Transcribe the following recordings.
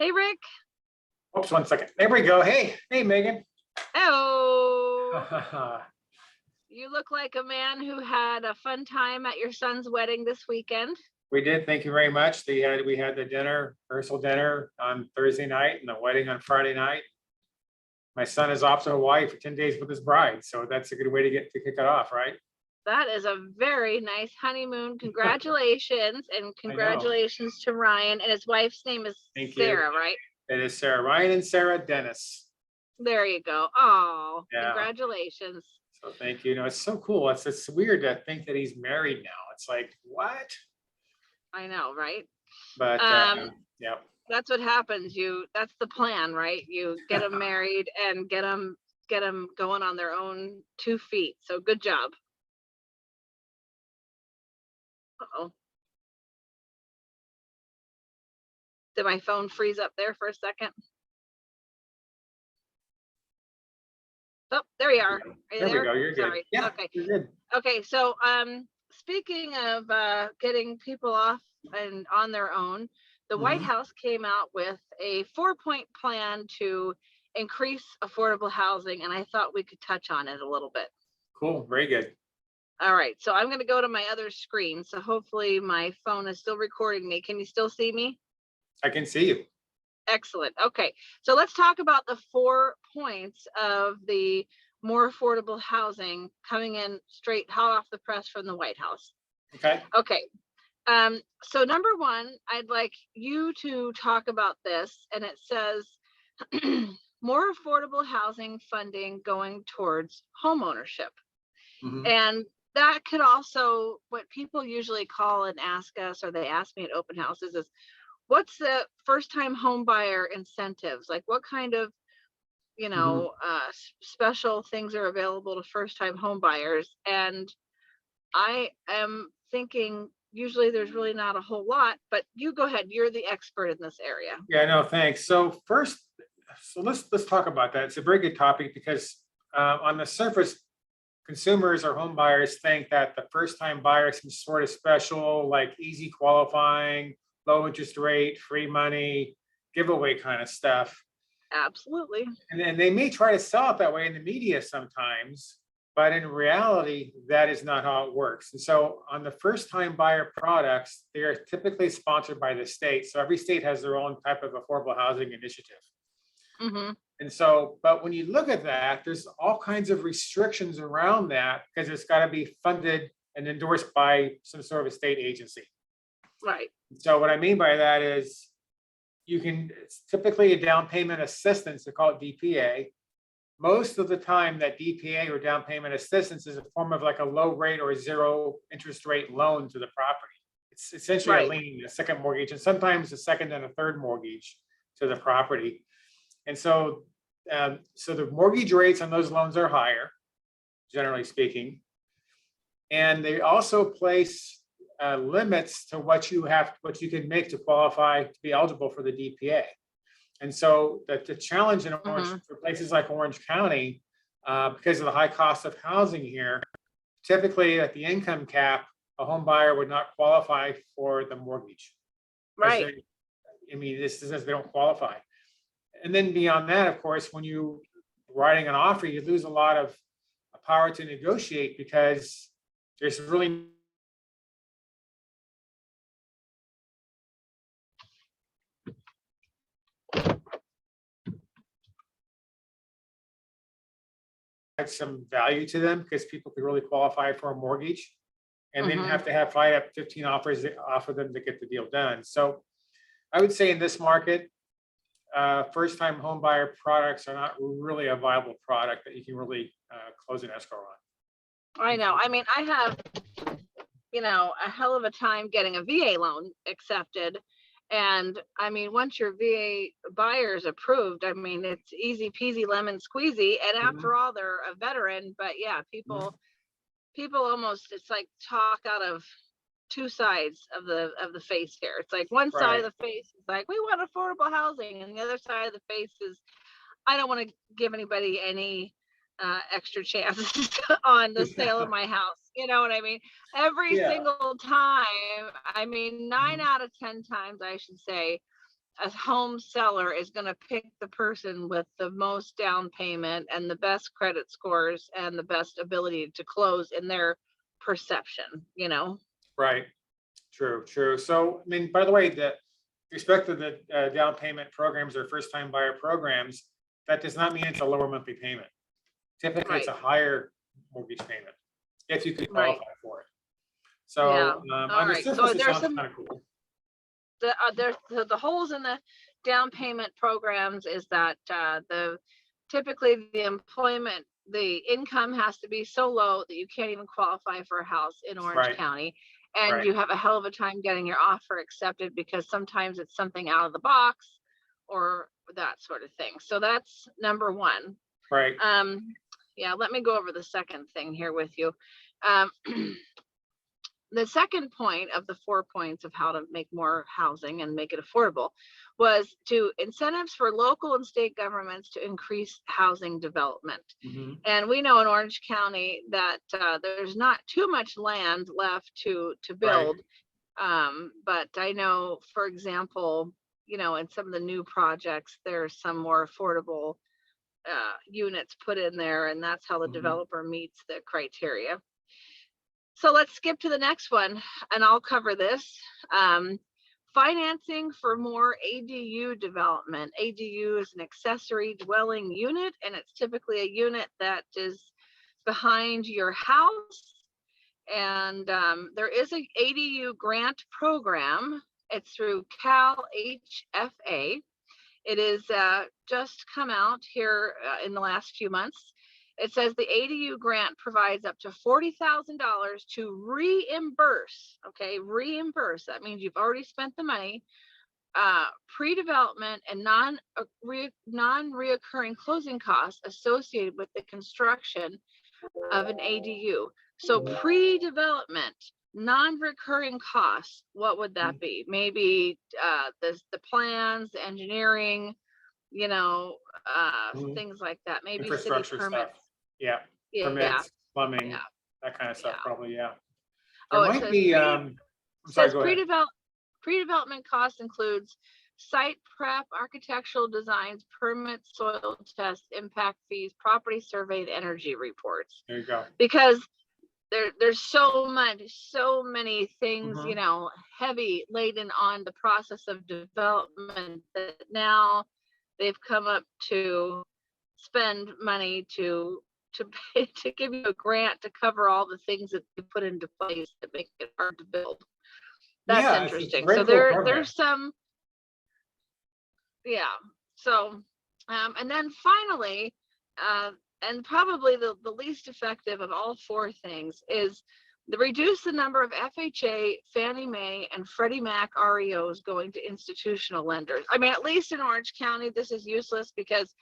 Hey, Rick. Oops, 1 second. There we go. Hey, Megan. Oh, you look like a man who had a fun time at your son's wedding this weekend. We did. Thank you very much. We had the rehearsal dinner on Thursday night and the wedding on Friday night. My son is off to Hawaii for 10 days with his bride. So that's a good way to kick it off, right? That is a very nice honeymoon. Congratulations. And congratulations to Ryan. And his wife's name is Sarah, right? It is Sarah. Ryan and Sarah Dennis. There you go. Oh, yeah. Congratulations. So thank you. It's so cool. It's weird to think that he's married now. It's like, what? I know, right? But yeah. That's what happens. That's the plan, right? You get them married and get them going on their own 2 feet. So good job. Uh-oh. Did my phone freeze up there for a second? Oh, there you are. There we go. You're good. Sorry. Yeah, okay. You're good. Okay. So, speaking of getting people off and on their own, the White House came out with a 4-point plan to increase affordable housing, and I thought we could touch on it a little bit. Cool. Very good. All right. So I'm going to go to my other screen. So hopefully my phone is still recording me. Can you still see me? I can see you. Excellent. Okay. So let's talk about the 4 points of the more affordable housing coming in straight hot off the press from the White House. Okay. Okay. So number 1, I'd like you to talk about this, and it says more affordable housing funding going towards home ownership. And that could also, what people usually call and ask us, or they ask me at open houses, is what's the first time home buyer incentives? Like what kind of, special things are available to first time home buyers? And I am thinking usually there's really not a whole lot, but you go ahead. You're the expert in this area. Yeah, no, thanks. So let's talk about that. It's a very good topic because on the surface, consumers or home buyers think that the first time buyer is some sort of special, like easy qualifying, low interest rate, free money, giveaway kind of stuff. Absolutely. And then they may try to sell it that way in the media sometimes, but in reality, that is not how it works. And so on the first time buyer products, they are typically sponsored by the state. So every state has their own type of affordable housing initiative. And so, but when you look at that, there's all kinds of restrictions around that because it's got to be funded and endorsed by some sort of a state agency. Right. So what I mean by that is it's typically a down payment assistance, they call it DPA. Most of the time that DPA or down payment assistance is a form of like a low rate or 0 interest rate loan to the property. It's essentially a lien, a second mortgage, and sometimes a second and a third mortgage to the property. And so, the mortgage rates on those loans are higher, generally speaking. And they also place limits to what you can make to qualify to be eligible for the DPA. And so the challenge in Orange, for places like Orange County, because of the high cost of housing here, typically at the income cap, a home buyer would not qualify for the mortgage. Right. This says they don't qualify. And then beyond that, of course, when you writing an offer, you lose a lot of power to negotiate because there's really some value to them because people could really qualify for a mortgage and then have to have 15 offers to offer them to get the deal done. So I would say in this market, first time home buyer products are not really a viable product that you can really close an escrow on. I know. I have, a hell of a time getting a VA loan accepted. And once your VA buyer is approved, it's easy peasy lemon squeezy. And after all, they're a veteran. But yeah, people almost, it's like talk out of 2 sides of the face here. It's like one side of the face is like, we want affordable housing. And the other side of the face is, I don't want to give anybody any extra chances on the sale of my house. You know what I mean? Every single time, 9 out of 10 times, I should say, a home seller is going to pick the person with the most down payment and the best credit scores and the best ability to close in their perception, you know? Right. True, true. So, I mean, by the way, the respect to the down payment programs or first time buyer programs, that does not mean it's a lower monthly payment. Typically, it's Right, a higher mortgage payment if you could right. qualify for it. Yeah. So, All on the right. So surface, it there's sounds some, kind of cool. there's the holes in the down payment programs is that typically the income has to be so low that you can't even qualify for a house in Orange Right, County. And right, you have a hell of a time getting your offer accepted because sometimes it's something out of the box or that sort of thing. So that's number one. right. Yeah, let me go over the second thing here with you. Um, the second point of the 4 points of how to make more housing and make it affordable was to incentives for local and state governments to increase housing development. Mhm. And we know in Orange County that there's not too much land left to Right. build. But I know, for example, you know, in some of the new projects, there's some more affordable units put in there, and that's how the Mhm. developer meets the criteria. So let's skip to the next one, and I'll cover this. Financing for more ADU development. ADU is an accessory dwelling unit, and it's typically a unit that is behind your house. And there is a ADU grant program. It's through Cal HFA. It is just come out here in the last few months. It says the ADU grant provides up to $40,000 to reimburse. Okay, reimburse. That means you've already spent the money. Pre-development and non-reoccurring closing costs associated with the construction of an ADU. So pre-development, non-recurring costs, what would that be? Maybe the plans, the engineering, you know, Mhm. things like that. Maybe city Infrastructure stuff. permits. Yeah, Yeah, permits, yeah, plumbing, that kind of stuff, yeah. probably, yeah. There Oh, it might says be, I'm sorry, go ahead. pre-development cost includes site prep, architectural designs, permits, soil tests, impact fees, property survey, and energy reports. There you go. Because there's so many things, you Mhm. know, heavy laden on the process of development that now they've come up to spend money to pay, to give you a grant to cover all the things that they put into place that make it hard to build. That's Yeah, it's a interesting. very So cool program. there's some, yeah. So and then finally, and probably the least effective of all four things is the reduce the number of FHA, Fannie Mae, and Freddie Mac REOs going to institutional lenders. I mean, at least in Orange County, this is useless because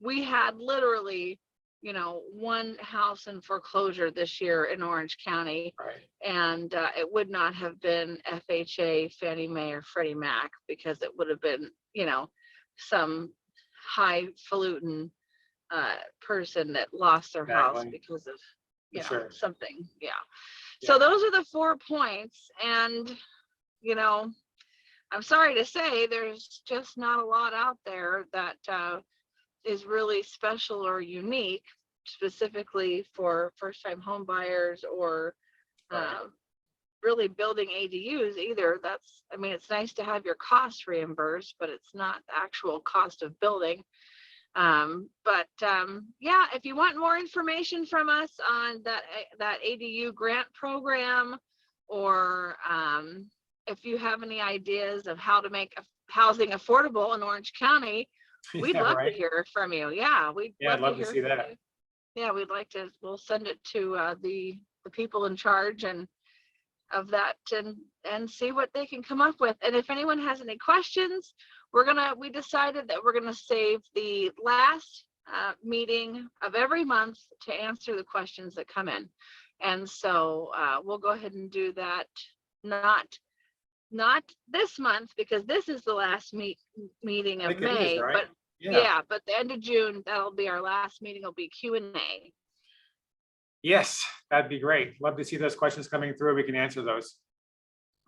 we had literally, you know, one house in foreclosure this year in Orange County, Right. and it would not have been FHA, Fannie Mae, or Freddie Mac because it would have been, you know, some highfalutin person that lost their house Exactly. because of, For you know, sure. something. Yeah. Yeah. So those are the 4 points, and you know, I'm sorry to say there's just not a lot out there that is really special or unique specifically for first-time home buyers or Right. really building ADUs either. That's, I mean, it's nice to have your costs reimbursed, but it's not the actual cost of building. Yeah, if you want more information from us on that ADU grant program, or if you have any ideas of how to make housing affordable in Orange County, we'd Yeah, love to right. hear from you. Yeah, we'd Yeah, I'd love to love to hear see from that. you. Yeah, we'd like to, we'll send it to the people in charge and of that, and see what they can come up with. And if anyone has any questions, we decided that we're gonna save the last meeting of every month to answer the questions that come in. And so we'll go ahead and do that. Not this month because this is the last meeting I of think it is, May, right? but Yeah. yeah, but the end of June, that'll be our last meeting. It'll be Q&A. Yes, that'd be great. Love to see those questions coming through. We can answer those.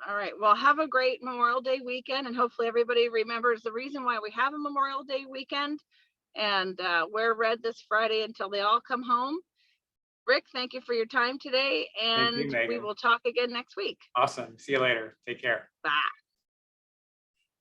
All right. Well, have a great Memorial Day weekend, and hopefully everybody remembers the reason why we have a Memorial Day weekend, and wear red this Friday until they all come home. Rick, thank you for your time today, Thank you, and we Megan. will talk again next week. Awesome. See you later. Take care. Bye.